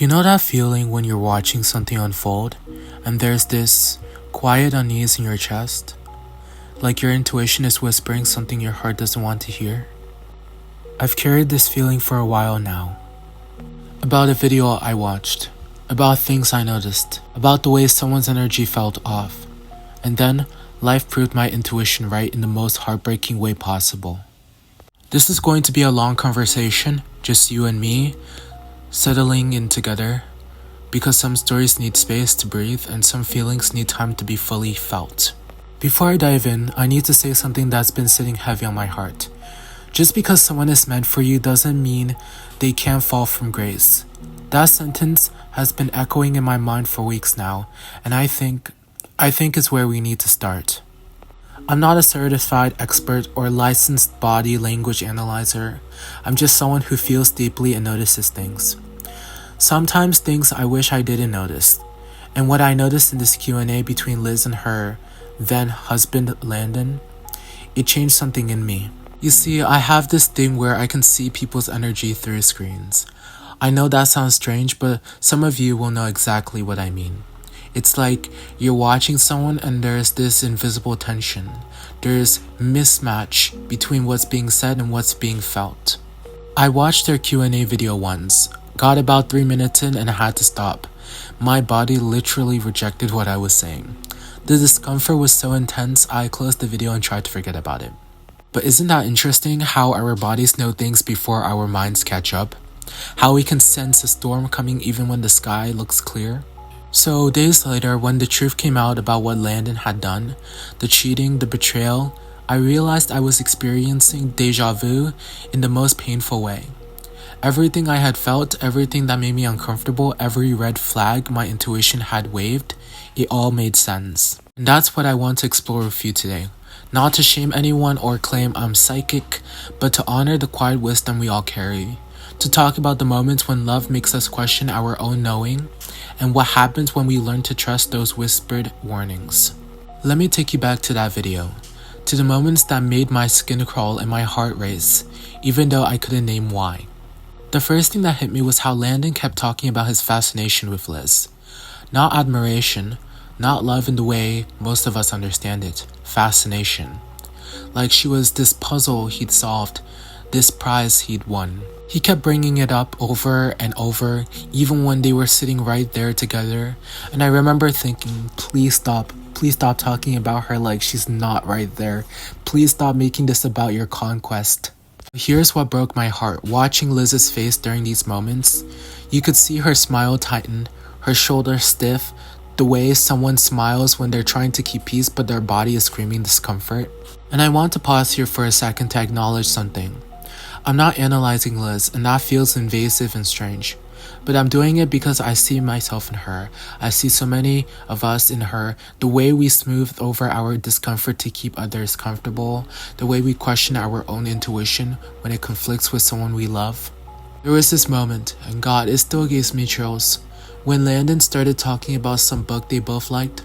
You know that feeling when you're watching something unfold and there's this quiet unease in your chest? Like your intuition is whispering something your heart doesn't want to hear? I've carried this feeling for a while now. About a video I watched, about things I noticed, about the way someone's energy felt off. And then, life proved my intuition right in the most heartbreaking way possible. This is going to be a long conversation, just you and me, settling in together, because some stories need space to breathe and some feelings need time to be fully felt. Before I dive in, I need to say something that's been sitting heavy on my heart. Just because someone is meant for you doesn't mean they can't fall from grace. That sentence has been echoing in my mind for weeks now, and I think is where we need to start. I'm not a certified expert or licensed body language analyzer. I'm just someone who feels deeply and notices things. Sometimes things I wish I didn't notice. And what I noticed in this Q&A between Liz and her then husband Landon, it changed something in me. You see, I have this thing where I can see people's energy through screens. I know that sounds strange, but some of you will know exactly what I mean. It's like you're watching someone and there's this invisible tension. There's mismatch between what's being said and what's being felt. I watched their Q&A video once, got about 3 minutes in and I had to stop. My body literally rejected what I was saying. The discomfort was so intense, I closed the video and tried to forget about it. But isn't that interesting how our bodies know things before our minds catch up? How we can sense a storm coming even when the sky looks clear? So days later, when the truth came out about what Landon had done, the cheating, the betrayal, I realized I was experiencing deja vu in the most painful way. Everything I had felt, everything that made me uncomfortable, every red flag my intuition had waved, it all made sense. And that's what I want to explore with you today. Not to shame anyone or claim I'm psychic, but to honor the quiet wisdom we all carry. To talk about the moments when love makes us question our own knowing, and what happens when we learn to trust those whispered warnings. Let me take you back to that video, to the moments that made my skin crawl and my heart race, even though I couldn't name why. The first thing that hit me was how Landon kept talking about his fascination with Liz. Not admiration, not love in the way most of us understand it, fascination. Like she was this puzzle he'd solved, this prize he'd won. He kept bringing it up over and over, even when they were sitting right there together. And I remember thinking, please stop talking about her like she's not right there. Please stop making this about your conquest. Here's what broke my heart. Watching Liz's face during these moments, you could see her smile tighten, her shoulders stiff, the way someone smiles when they're trying to keep peace but their body is screaming discomfort. And I want to pause here for a second to acknowledge something. I'm not analyzing Liz, and that feels invasive and strange. But I'm doing it because I see myself in her. I see so many of us in her. The way we smooth over our discomfort to keep others comfortable. The way we question our own intuition when it conflicts with someone we love. There was this moment, and God, it still gives me chills, when Landon started talking about some book they both liked.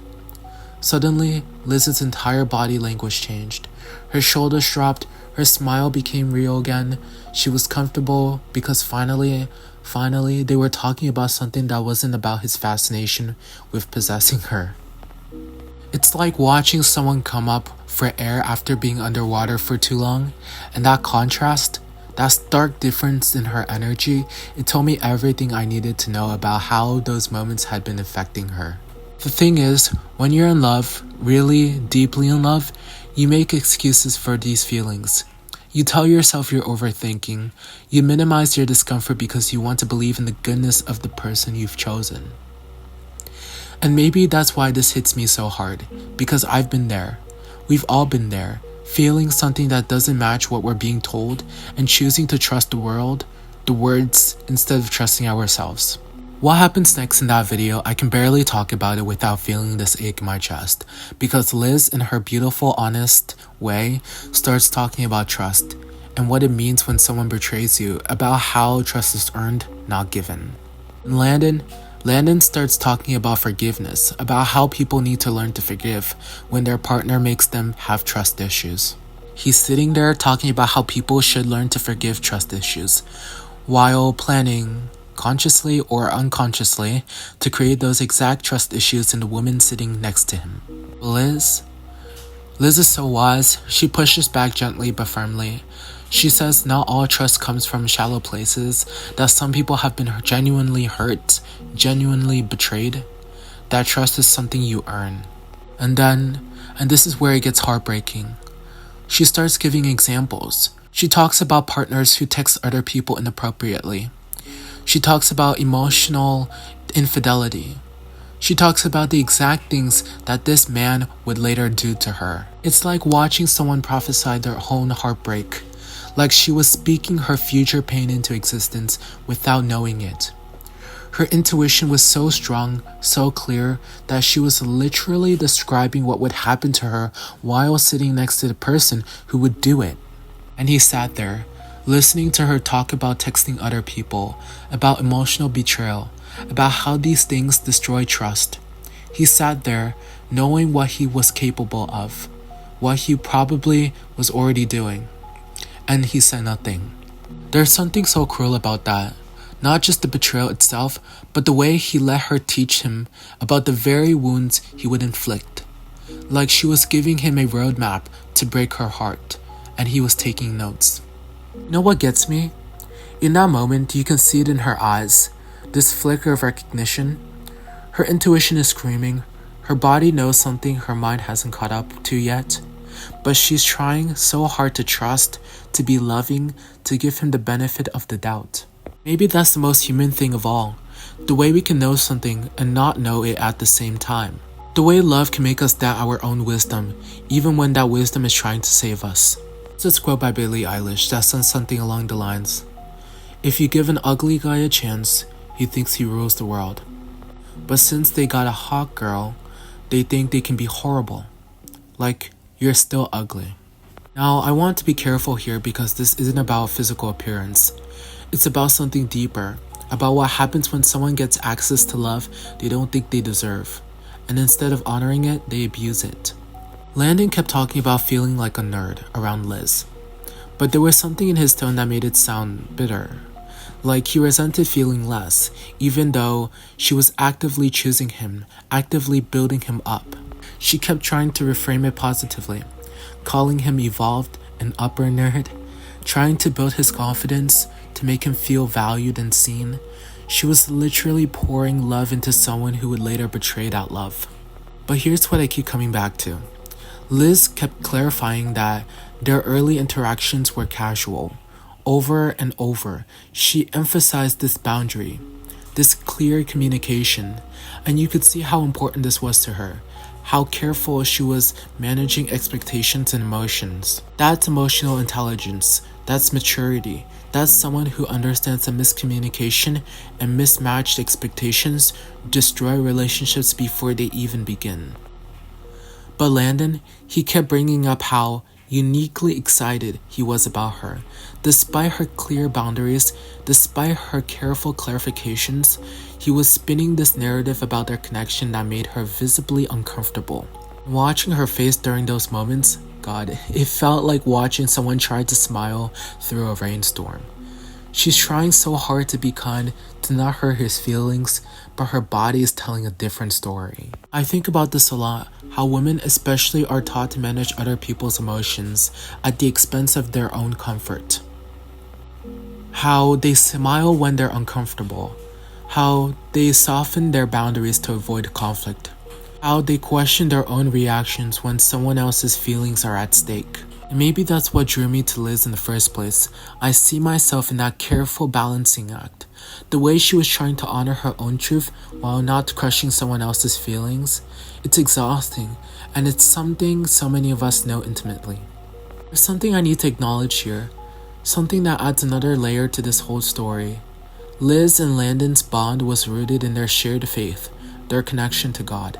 Suddenly, Liz's entire body language changed. Her shoulders dropped, her smile became real again. She was comfortable because finally, they were talking about something that wasn't about his fascination with possessing her. It's like watching someone come up for air after being underwater for too long, and that contrast, that stark difference in her energy, it told me everything I needed to know about how those moments had been affecting her. The thing is, when you're in love, really deeply in love, you make excuses for these feelings. You tell yourself you're overthinking. You minimize your discomfort because you want to believe in the goodness of the person you've chosen. And maybe that's why this hits me so hard, because I've been there. We've all been there, feeling something that doesn't match what we're being told and choosing to trust the world, the words, instead of trusting ourselves. What happens next in that video, I can barely talk about it without feeling this ache in my chest, because Liz, in her beautiful, honest way, starts talking about trust, and what it means when someone betrays you, about how trust is earned, not given. And Landon starts talking about forgiveness, about how people need to learn to forgive when their partner makes them have trust issues. He's sitting there talking about how people should learn to forgive trust issues, while planning consciously or unconsciously, to create those exact trust issues in the woman sitting next to him. Liz is so wise. She pushes back gently but firmly. She says not all trust comes from shallow places, that some people have been genuinely hurt, genuinely betrayed. That trust is something you earn. And this is where it gets heartbreaking. She starts giving examples. She talks about partners who text other people inappropriately. She talks about emotional infidelity. She talks about the exact things that this man would later do to her. It's like watching someone prophesy their own heartbreak, like she was speaking her future pain into existence without knowing it. Her intuition was so strong, so clear, that she was literally describing what would happen to her while sitting next to the person who would do it. And he sat there, listening to her talk about texting other people, about emotional betrayal, about how these things destroy trust. He sat there, knowing what he was capable of, what he probably was already doing, and he said nothing. There's something so cruel about that. Not just the betrayal itself, but the way he let her teach him about the very wounds he would inflict. Like she was giving him a roadmap to break her heart, and he was taking notes. You know what gets me? In that moment, you can see it in her eyes. This flicker of recognition. Her intuition is screaming. Her body knows something her mind hasn't caught up to yet. But she's trying so hard to trust, to be loving, to give him the benefit of the doubt. Maybe that's the most human thing of all. The way we can know something and not know it at the same time. The way love can make us doubt our own wisdom, even when that wisdom is trying to save us. It's a quote by Billie Eilish that says something along the lines, "If you give an ugly guy a chance, he thinks he rules the world. But since they got a hot girl, they think they can be horrible. Like, you're still ugly." Now, I want to be careful here because this isn't about physical appearance. It's about something deeper, about what happens when someone gets access to love they don't think they deserve, and instead of honoring it, they abuse it. Landon kept talking about feeling like a nerd around Liz, but there was something in his tone that made it sound bitter. Like he resented feeling less, even though she was actively choosing him, actively building him up. She kept trying to reframe it positively, calling him evolved, an upper nerd, trying to build his confidence, to make him feel valued and seen. She was literally pouring love into someone who would later betray that love. But here's what I keep coming back to. Liz kept clarifying that their early interactions were casual. Over and over, she emphasized this boundary, this clear communication, and you could see how important this was to her, how careful she was managing expectations and emotions. That's emotional intelligence, that's maturity, that's someone who understands that miscommunication and mismatched expectations destroy relationships before they even begin. But Landon, he kept bringing up how uniquely excited he was about her. Despite her clear boundaries, despite her careful clarifications, he was spinning this narrative about their connection that made her visibly uncomfortable. Watching her face during those moments, God, it felt like watching someone try to smile through a rainstorm. She's trying so hard to be kind, to not hurt his feelings, but her body is telling a different story. I think about this a lot, how women especially are taught to manage other people's emotions at the expense of their own comfort. How they smile when they're uncomfortable. How they soften their boundaries to avoid conflict. How they question their own reactions when someone else's feelings are at stake. And maybe that's what drew me to Liz in the first place. I see myself in that careful balancing act. The way she was trying to honor her own truth while not crushing someone else's feelings. It's exhausting, and it's something so many of us know intimately. There's something I need to acknowledge here. Something that adds another layer to this whole story. Liz and Landon's bond was rooted in their shared faith, their connection to God.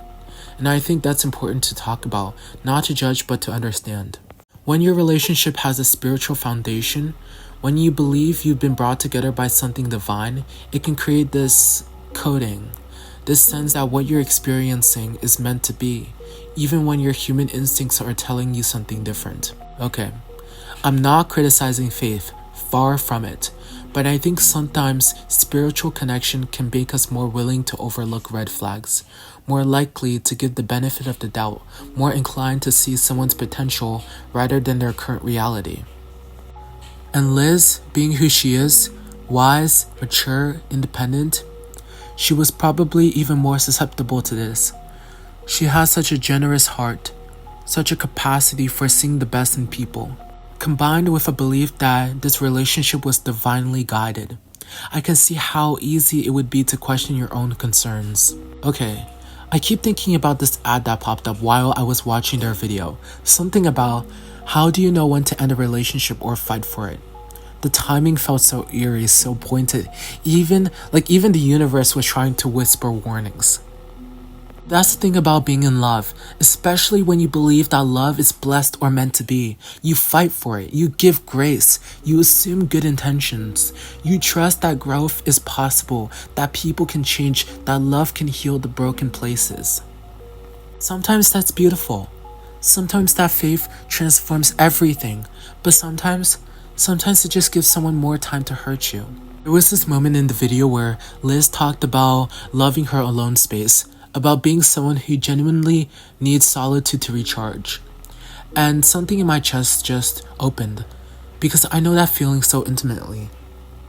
And I think that's important to talk about, not to judge but to understand. When your relationship has a spiritual foundation, when you believe you've been brought together by something divine, it can create this coding, this sense that what you're experiencing is meant to be, even when your human instincts are telling you something different. Okay, I'm not criticizing faith, far from it, but I think sometimes spiritual connection can make us more willing to overlook red flags, more likely to give the benefit of the doubt, more inclined to see someone's potential rather than their current reality. And Liz, being who she is, wise, mature, independent, she was probably even more susceptible to this. She has such a generous heart, such a capacity for seeing the best in people, combined with a belief that this relationship was divinely guided. I can see how easy it would be to question your own concerns. Okay, I keep thinking about this ad that popped up while I was watching their video. Something about, how do you know when to end a relationship or fight for it? The timing felt so eerie, so pointed. Even the universe was trying to whisper warnings. That's the thing about being in love, especially when you believe that love is blessed or meant to be. You fight for it, you give grace, you assume good intentions. You trust that growth is possible, that people can change, that love can heal the broken places. Sometimes that's beautiful. Sometimes that faith transforms everything, but sometimes it just gives someone more time to hurt you. There was this moment in the video where Liz talked about loving her alone space, about being someone who genuinely needs solitude to recharge. And something in my chest just opened, because I know that feeling so intimately.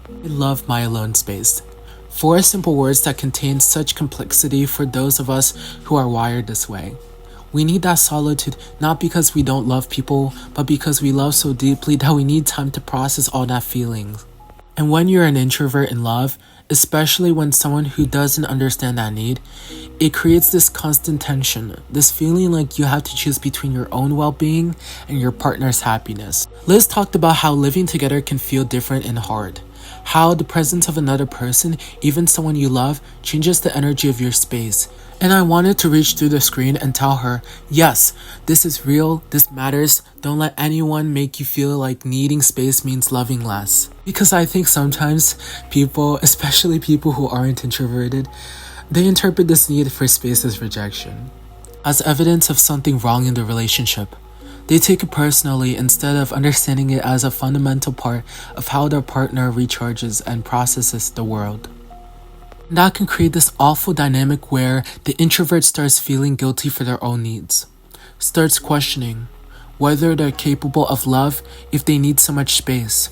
I love my alone space. 4 simple words that contain such complexity for those of us who are wired this way. We need that solitude not because we don't love people, but because we love so deeply that we need time to process all that feelings. And when you're an introvert in love, especially when someone who doesn't understand that need, it creates this constant tension, this feeling like you have to choose between your own well-being and your partner's happiness. Liz talked about how living together can feel different and hard, how the presence of another person, even someone you love, changes the energy of your space. And I wanted to reach through the screen and tell her, yes, this is real, this matters, don't let anyone make you feel like needing space means loving less. Because I think sometimes people, especially people who aren't introverted, they interpret this need for space as rejection, as evidence of something wrong in the relationship. They take it personally instead of understanding it as a fundamental part of how their partner recharges and processes the world. That can create this awful dynamic where the introvert starts feeling guilty for their own needs, starts questioning whether they're capable of love if they need so much space.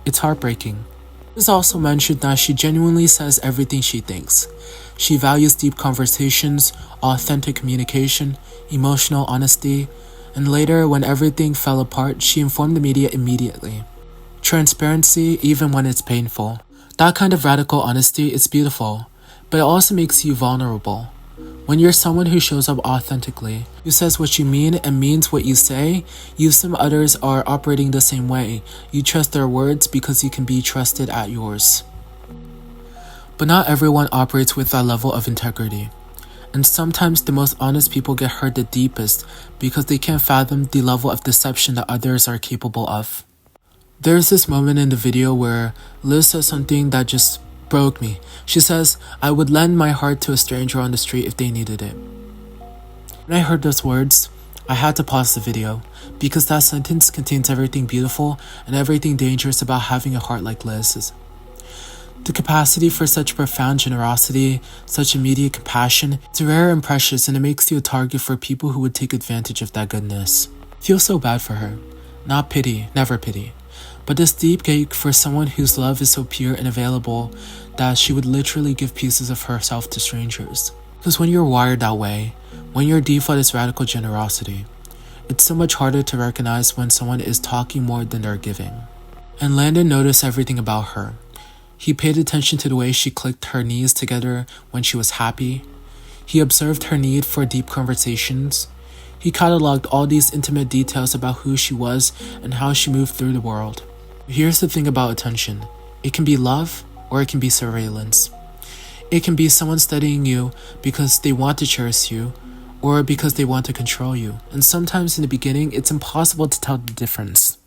It's heartbreaking. Liz also mentioned that she genuinely says everything she thinks. She values deep conversations, authentic communication, emotional honesty, and later, when everything fell apart, she informed the media immediately. Transparency, even when it's painful. That kind of radical honesty is beautiful, but it also makes you vulnerable. When you're someone who shows up authentically, who says what you mean and means what you say, you assume others are operating the same way. You trust their words because you can be trusted at yours. But not everyone operates with that level of integrity. And sometimes the most honest people get hurt the deepest because they can't fathom the level of deception that others are capable of. There's this moment in the video where Liz says something that just broke me. She says, "I would lend my heart to a stranger on the street if they needed it." When I heard those words, I had to pause the video because that sentence contains everything beautiful and everything dangerous about having a heart like Liz's. The capacity for such profound generosity, such immediate compassion, it's rare and precious, and it makes you a target for people who would take advantage of that goodness. I feel so bad for her. Not pity, never pity. But this deep ache for someone whose love is so pure and available that she would literally give pieces of herself to strangers. Because when you're wired that way, when your default is radical generosity, it's so much harder to recognize when someone is talking more than they're giving. And Landon noticed everything about her. He paid attention to the way she clicked her knees together when she was happy. He observed her need for deep conversations. He cataloged all these intimate details about who she was and how she moved through the world. Here's the thing about attention. It can be love or it can be surveillance. It can be someone studying you because they want to cherish you or because they want to control you. And sometimes in the beginning, it's impossible to tell the difference.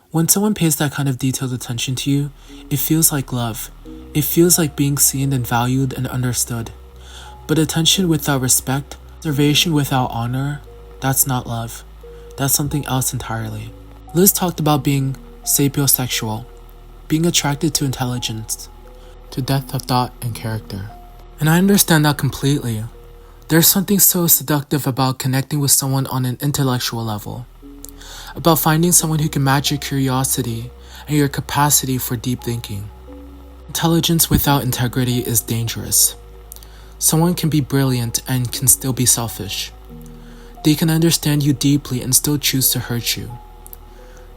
When someone pays that kind of detailed attention to you, it feels like love. It feels like being seen and valued and understood. But attention without respect, observation without honor, that's not love. That's something else entirely. Liz talked about being sapiosexual. being attracted to intelligence, to depth of thought and character. And I understand that completely. There's something so seductive about connecting with someone on an intellectual level, about finding someone who can match your curiosity and your capacity for deep thinking. Intelligence without integrity is dangerous. Someone can be brilliant and can still be selfish. They can understand you deeply and still choose to hurt you.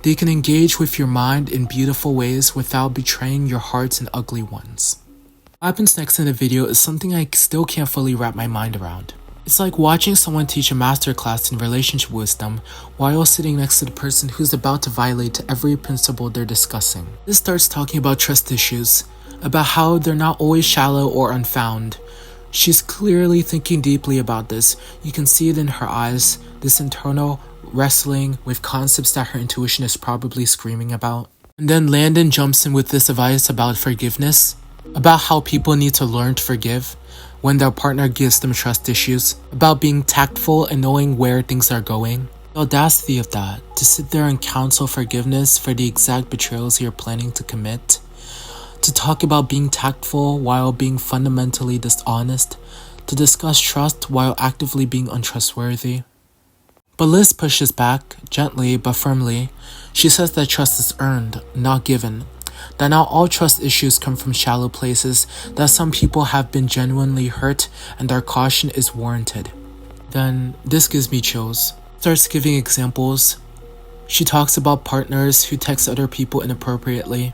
They can engage with your mind in beautiful ways without betraying your hearts in ugly ones. What happens next in the video is something I still can't fully wrap my mind around. It's like watching someone teach a masterclass in relationship wisdom while sitting next to the person who's about to violate every principle they're discussing. This starts talking about trust issues, about how they're not always shallow or unfound. She's clearly thinking deeply about this. You can see it in her eyes, this internal wrestling with concepts that her intuition is probably screaming about. And then Landon jumps in with this advice about forgiveness, about how people need to learn to forgive when their partner gives them trust issues, about being tactful and knowing where things are going. The audacity of that, to sit there and counsel forgiveness for the exact betrayals you're planning to commit, to talk about being tactful while being fundamentally dishonest, to discuss trust while actively being untrustworthy. But Liz pushes back, gently but firmly. She says that trust is earned, not given. That not all trust issues come from shallow places, that some people have been genuinely hurt and their caution is warranted. Then, this gives me chills. Starts giving examples. She talks about partners who text other people inappropriately.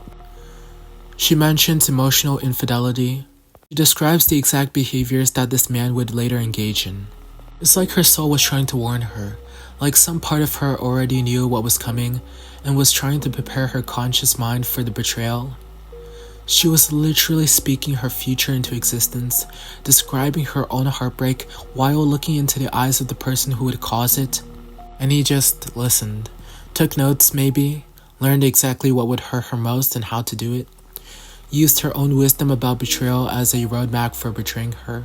She mentions emotional infidelity. She describes the exact behaviors that this man would later engage in. It's like her soul was trying to warn her, like some part of her already knew what was coming and was trying to prepare her conscious mind for the betrayal. She was literally speaking her future into existence, describing her own heartbreak while looking into the eyes of the person who would cause it. And he just listened, took notes maybe, learned exactly what would hurt her most and how to do it, used her own wisdom about betrayal as a roadmap for betraying her.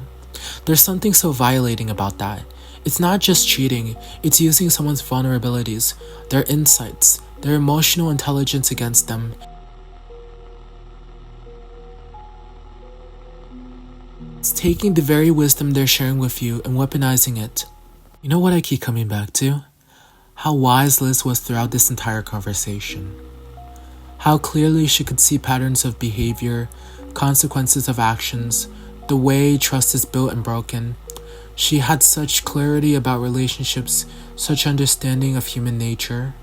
There's something so violating about that. It's not just cheating, it's using someone's vulnerabilities, their insights, their emotional intelligence against them. It's taking the very wisdom they're sharing with you and weaponizing it. You know what I keep coming back to? How wise Liz was throughout this entire conversation. How clearly she could see patterns of behavior, consequences of actions, the way trust is built and broken. She had such clarity about relationships, such understanding of human nature.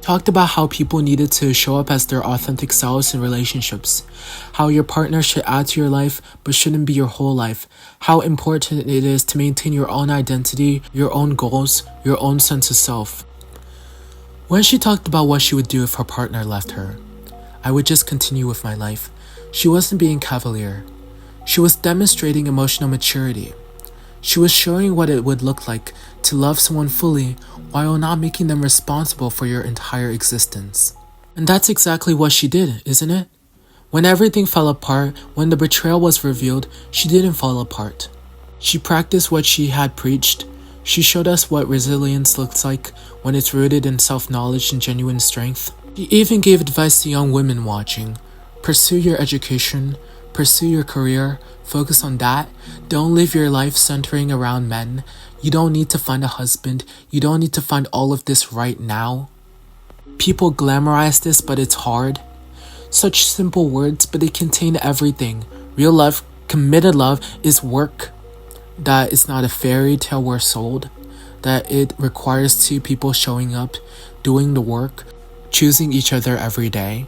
Talked about how people needed to show up as their authentic selves in relationships, how your partner should add to your life but shouldn't be your whole life, how important it is to maintain your own identity, your own goals, your own sense of self. When she talked about what she would do if her partner left her, I would just continue with my life. She wasn't being cavalier. She was demonstrating emotional maturity. She was showing what it would look like to love someone fully while not making them responsible for your entire existence. And that's exactly what she did, isn't it? When everything fell apart, when the betrayal was revealed, she didn't fall apart. She practiced what she had preached. She showed us what resilience looks like when it's rooted in self-knowledge and genuine strength. She even gave advice to young women watching. Pursue your education, pursue your career, focus on that. Don't live your life centering around men. You don't need to find a husband. You don't need to find all of this right now. People glamorize this, but it's hard. Such simple words, but they contain everything. Real love, committed love, is work. That it's not a fairy tale we're sold. That it requires two people showing up, doing the work, choosing each other every day.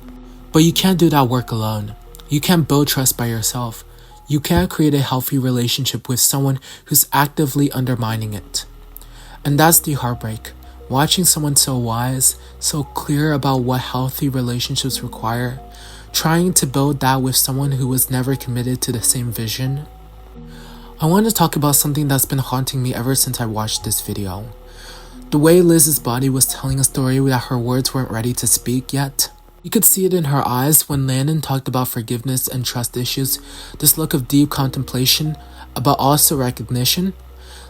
But you can't do that work alone. You can't build trust by yourself. You can't create a healthy relationship with someone who's actively undermining it. And that's the heartbreak. Watching someone so wise, so clear about what healthy relationships require, trying to build that with someone who was never committed to the same vision. I want to talk about something that's been haunting me ever since I watched this video. The way Liz's body was telling a story that her words weren't ready to speak yet. You could see it in her eyes when Landon talked about forgiveness and trust issues, this look of deep contemplation, but also recognition.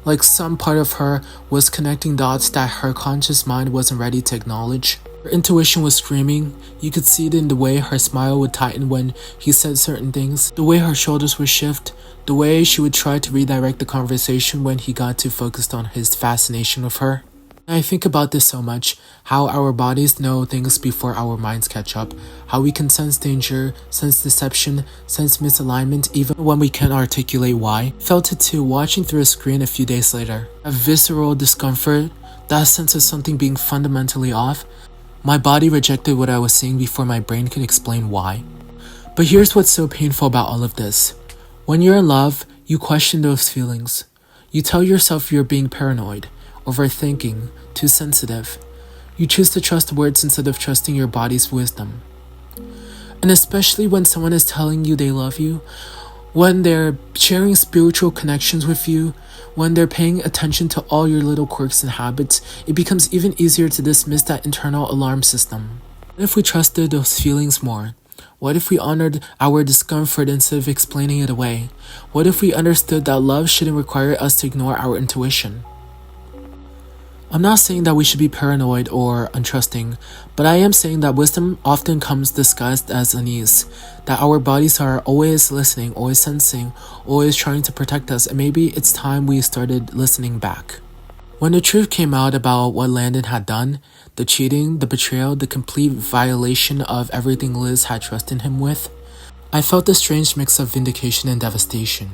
Like some part of her was connecting dots that her conscious mind wasn't ready to acknowledge. Her intuition was screaming. You could see it in the way her smile would tighten when he said certain things, the way her shoulders would shift, the way she would try to redirect the conversation when he got too focused on his fascination with her. I think about this so much, how our bodies know things before our minds catch up, how we can sense danger, sense deception, sense misalignment even when we can't articulate why. Felt it too watching through a screen a few days later. That visceral discomfort, that sense of something being fundamentally off. My body rejected what I was seeing before my brain could explain why. But here's what's so painful about all of this. When you're in love, you question those feelings. You tell yourself you're being paranoid, overthinking, too sensitive. You choose to trust words instead of trusting your body's wisdom. And especially when someone is telling you they love you, when they're sharing spiritual connections with you, when they're paying attention to all your little quirks and habits, it becomes even easier to dismiss that internal alarm system. What if we trusted those feelings more? What if we honored our discomfort instead of explaining it away? What if we understood that love shouldn't require us to ignore our intuition? I'm not saying that we should be paranoid or untrusting, but I am saying that wisdom often comes disguised as unease, that our bodies are always listening, always sensing, always trying to protect us, and maybe it's time we started listening back. When the truth came out about what Landon had done, the cheating, the betrayal, the complete violation of everything Liz had trusted him with, I felt a strange mix of vindication and devastation.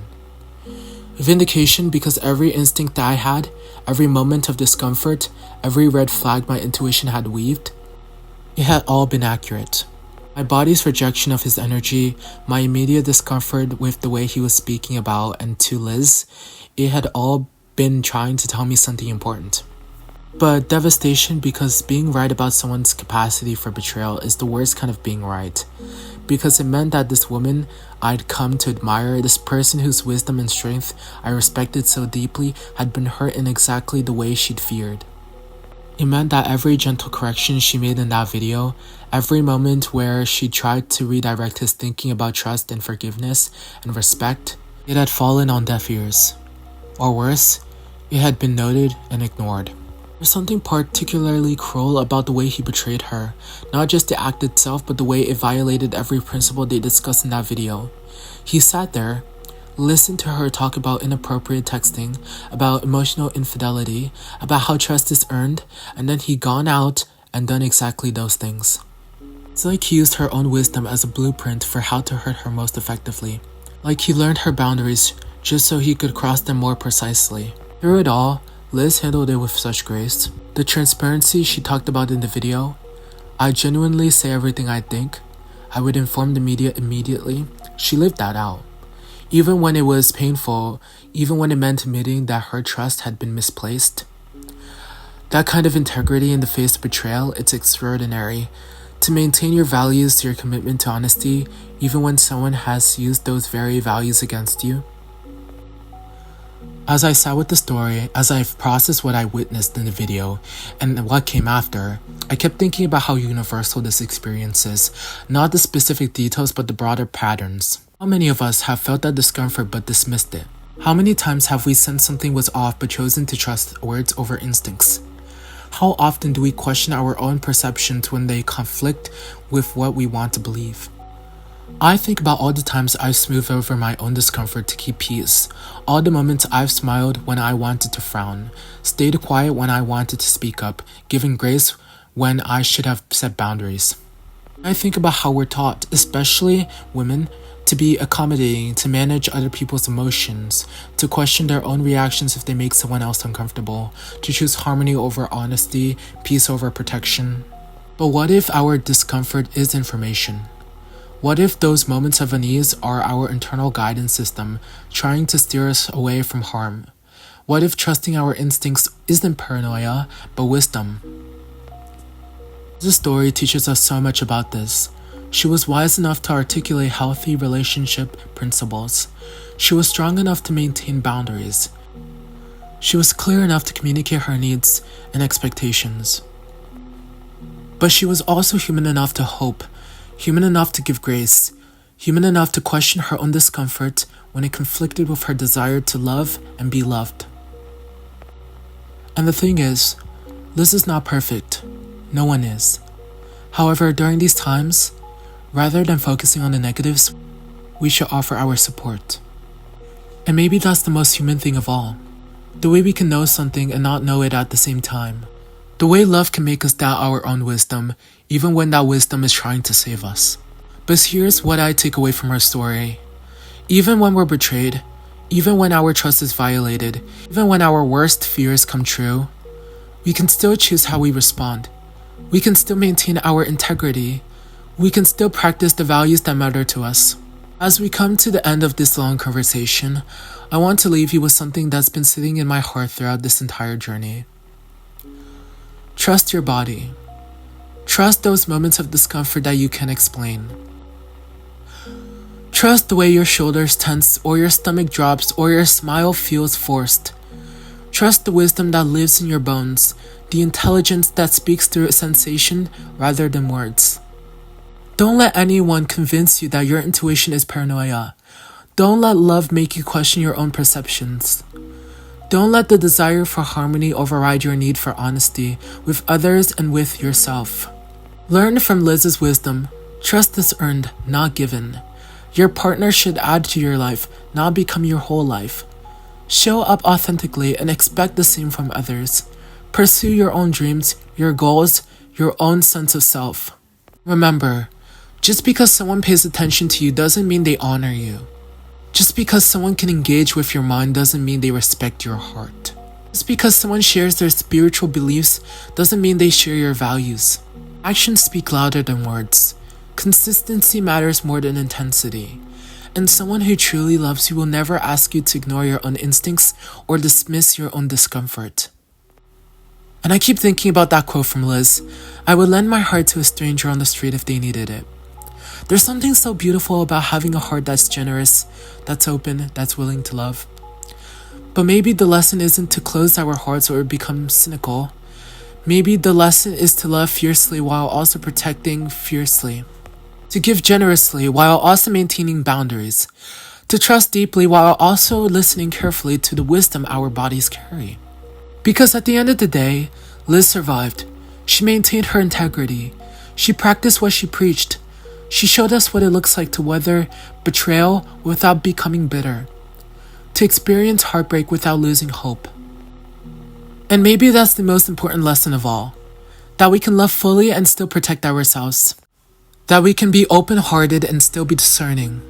Vindication because every instinct that I had, every moment of discomfort, every red flag my intuition had weaved, it had all been accurate. My body's rejection of his energy, my immediate discomfort with the way he was speaking about and to Liz, it had all been trying to tell me something important. But devastation because being right about someone's capacity for betrayal is the worst kind of being right. Because it meant that this woman I'd come to admire, this person whose wisdom and strength I respected so deeply, had been hurt in exactly the way she'd feared. It meant that every gentle correction she made in that video, every moment where she tried to redirect his thinking about trust and forgiveness and respect, it had fallen on deaf ears. Or worse, it had been noted and ignored. There's something particularly cruel about the way he betrayed her, not just the act itself but the way it violated every principle they discussed in that video. He sat there, listened to her talk about inappropriate texting, about emotional infidelity, about how trust is earned, and then he gone out and done exactly those things. It's like he used her own wisdom as a blueprint for how to hurt her most effectively. Like he learned her boundaries just so he could cross them more precisely. Through it all, Liz handled it with such grace. The transparency she talked about in the video, I genuinely say everything I think, I would inform the media immediately, she lived that out. Even when it was painful, even when it meant admitting that her trust had been misplaced. That kind of integrity in the face of betrayal, it's extraordinary. To maintain your values, your commitment to honesty, even when someone has used those very values against you. As I sat with the story, as I've processed what I witnessed in the video and what came after, I kept thinking about how universal this experience is, not the specific details but the broader patterns. How many of us have felt that discomfort but dismissed it? How many times have we sensed something was off but chosen to trust words over instincts? How often do we question our own perceptions when they conflict with what we want to believe? I think about all the times I've smoothed over my own discomfort to keep peace, all the moments I've smiled when I wanted to frown, stayed quiet when I wanted to speak up, given grace when I should have set boundaries. I think about how we're taught, especially women, to be accommodating, to manage other people's emotions, to question their own reactions if they make someone else uncomfortable, to choose harmony over honesty, peace over protection. But what if our discomfort is information? What if those moments of unease are our internal guidance system trying to steer us away from harm? What if trusting our instincts isn't paranoia, but wisdom? This story teaches us so much about this. She was wise enough to articulate healthy relationship principles. She was strong enough to maintain boundaries. She was clear enough to communicate her needs and expectations. But she was also human enough to hope, human enough to give grace, human enough to question her own discomfort when it conflicted with her desire to love and be loved. And the thing is, Liz is not perfect. No one is. However, during these times, rather than focusing on the negatives, we should offer our support. And maybe that's the most human thing of all. The way we can know something and not know it at the same time. The way love can make us doubt our own wisdom, even when that wisdom is trying to save us. But here's what I take away from her story. Even when we're betrayed, even when our trust is violated, even when our worst fears come true, we can still choose how we respond. We can still maintain our integrity. We can still practice the values that matter to us. As we come to the end of this long conversation, I want to leave you with something that's been sitting in my heart throughout this entire journey. Trust your body. Trust those moments of discomfort that you can't explain. Trust the way your shoulders tense or your stomach drops or your smile feels forced. Trust the wisdom that lives in your bones, the intelligence that speaks through sensation rather than words. Don't let anyone convince you that your intuition is paranoia. Don't let love make you question your own perceptions. Don't let the desire for harmony override your need for honesty with others and with yourself. Learn from Liz's wisdom. Trust is earned, not given. Your partner should add to your life, not become your whole life. Show up authentically and expect the same from others. Pursue your own dreams, your goals, your own sense of self. Remember, just because someone pays attention to you doesn't mean they honor you. Just because someone can engage with your mind doesn't mean they respect your heart. Just because someone shares their spiritual beliefs doesn't mean they share your values. Actions speak louder than words. Consistency matters more than intensity. And someone who truly loves you will never ask you to ignore your own instincts or dismiss your own discomfort. And I keep thinking about that quote from Liz. I would lend my heart to a stranger on the street if they needed it. There's something so beautiful about having a heart that's generous, that's open, that's willing to love. But maybe the lesson isn't to close our hearts or become cynical. Maybe the lesson is to love fiercely while also protecting fiercely. To give generously while also maintaining boundaries. To trust deeply while also listening carefully to the wisdom our bodies carry. Because at the end of the day, Liz survived. She maintained her integrity. She practiced what she preached. She showed us what it looks like to weather betrayal without becoming bitter. To experience heartbreak without losing hope. And maybe that's the most important lesson of all. That we can love fully and still protect ourselves. That we can be open-hearted and still be discerning.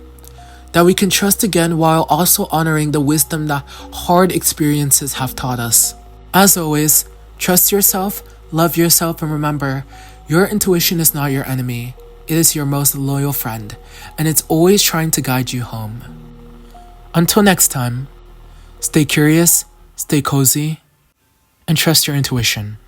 That we can trust again while also honoring the wisdom that hard experiences have taught us. As always, trust yourself, love yourself, and remember, your intuition is not your enemy. It is your most loyal friend, and it's always trying to guide you home. Until next time, stay curious, stay cozy, and trust your intuition.